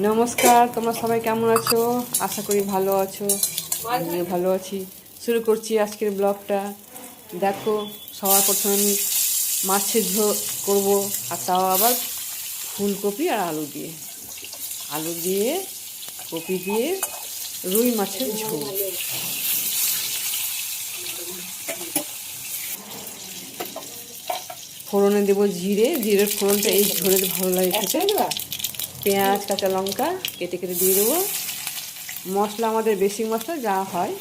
নমস্কার, তোমরা সবাই কেমন আছো? আশা করি ভালো আছো। আমিও ভালো আছি। শুরু করছি আজকের ব্লগটা। দেখো, সবার প্রথমে আমি মাছের ঝোল করবো, আর তাও আবার ফুলকপি আর আলু দিয়ে। আলু দিয়ে, কপি দিয়ে রুই মাছের ঝোল। ফোড়নে দেবো জিরে। জিরের ফোড়নটা এই ঝোলে ভালো লাগে খেতে। পেঁয়াজ, কাঁচা লঙ্কা কেটে কেটে দিয়ে দেবো। মশলা আমাদের বেসিক মশলা যা হয়।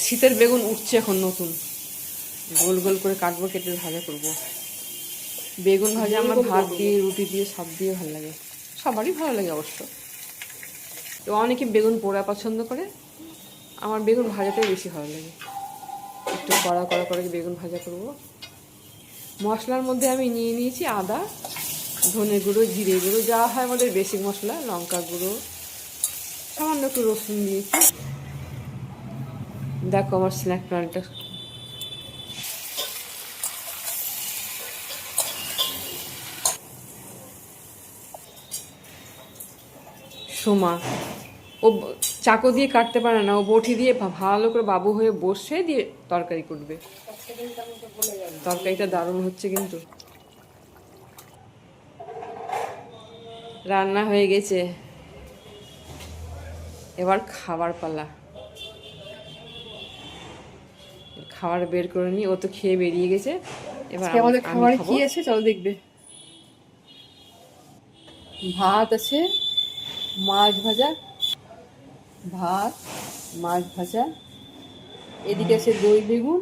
শীতের বেগুন উঠছে এখন নতুন, গোল গোল করে কাটবো, কেটে ভাজা করব। বেগুন ভাজা আমার ভাত দিয়ে, রুটি দিয়ে, সব দিয়ে ভালো লাগে। সবারই ভালো লাগে অবশ্য। তো অনেকে বেগুন পোড়া পছন্দ করে, আমার বেগুন ভাজাটাই বেশি ভালো লাগে। একটু কড়া কড়া করে বেগুন ভাজা করব। মশলার মধ্যে আমি নিয়ে নিয়েছি আদা, ধনে গুঁড়ো, জিরে গুঁড়ো, যা হয় আমাদের বেসিক মশলা, লঙ্কা গুঁড়ো, সামান্য একটু রসুন দিয়েছি। দেখো আমার স্ন্যাক প্ল্যানটা। সোমা, ও চাকু দিয়ে কাটতে পারে না, ও বটি দিয়ে ভালো করে বাবু হয়ে বসে দিয়ে তরকারি করবে। তরকারিটা দারুণ হচ্ছে কিন্তু। রান্না হয়ে গেছে, এবার খাবার পালা। খাবার বের করে নিই, ও তো খেয়ে বেরিয়ে গেছে। এবার আমাদের খাবারে কি আছে চলো দেখবে। ভাত আছে, মাছ ভাজা, ভাত, মাছ ভাজা, এদিকে আছে দই বেগুন,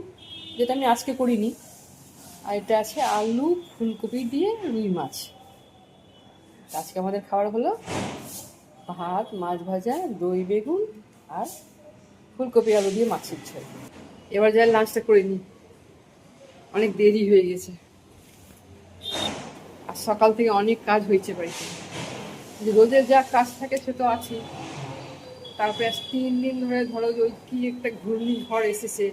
যেটা আমি আজকে করিনি, আর এটা আছে আলু ফুলকপি দিয়ে রুই মাছ। আজকে আমাদের খাবার হলো ভাত, মাছ ভাজা, দই বেগুন আর ফুলকপি আলু দিয়ে মাছের ঝোল। এবার যাই লাঞ্চটা করে নিই, অনেক দেরি হয়ে গেছে আর সকাল থেকে অনেক কাজ হয়েছে বাড়িতে। রোজের যা কাজ থাকে সে তো আছে, তারপরে 3 দিন ধরে ধরো ওই কি একটা ঘূর্ণিঝড় এসেছে,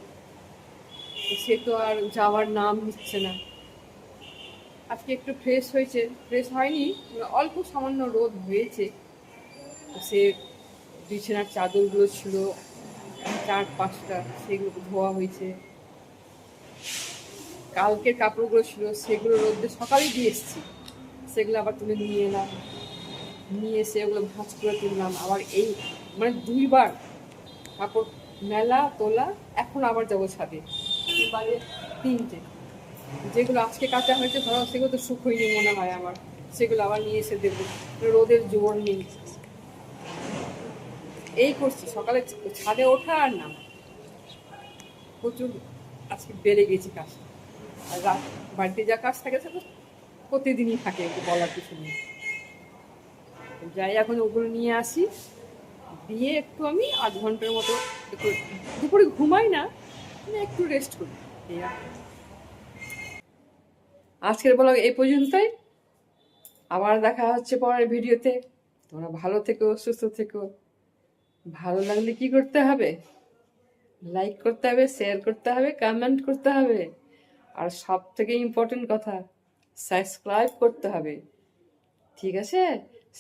সে তো আর যাওয়ার নাম নিচ্ছে না। আজকে একটু ফ্রেশ হয়েছে, ফ্রেশ হয়নি, অল্প সামান্য রোদ হয়েছে। সে বিছানার চাদরগুলো ছিল 4-5টা, সেগুলো ধোয়া হয়েছে। কালকের কাপড়গুলো ছিল, সেগুলো রোদে সকালেই দিয়ে এসেছি, সেগুলো আবার তুলে নিয়ে এলাম। নিয়ে এসে ওগুলো ভাঁজ করে তুললাম। আবার এই মানে 2বার কাপড় মেলা তোলা। এখন আবার যাবো ছাদে, বাজে 3টে। যেগুলো আজকে কাঁচা হয়েছে ধরো, সেগুলো তো শুকোয়নি মনে হয় আমার, সেগুলো আবার নিয়ে এসে দেবো। রোদের জোর নেই, এই করছি। সকালে ছাদে ওঠা আর নামা প্রচুর আজকে বেড়ে গেছি কাজ। আর রাত বাড়িতে যা কাজ থাকে সেটা প্রতিদিনই থাকে, একটু বলার কিছু নেই। যাই এখন ওগুলো নিয়ে আসি, দিয়ে একটু আমি 8 ঘন্টার মতো একটু দুপুরে ঘুমাই না, মানে একটু রেস্ট করি। আজকের ব্লগ এই পর্যন্তই। আবার দেখা হচ্ছে পরের ভিডিওতে। তোমরা ভালো থেকো, সুস্থ থেকো। ভালো লাগলে কি করতে হবে? লাইক করতে হবে, শেয়ার করতে হবে, কমেন্ট করতে হবে, আর সব থেকে ইম্পর্টেন্ট কথা, সাবস্ক্রাইব করতে হবে। ঠিক আছে?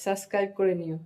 সাবস্ক্রাইব করে নিও।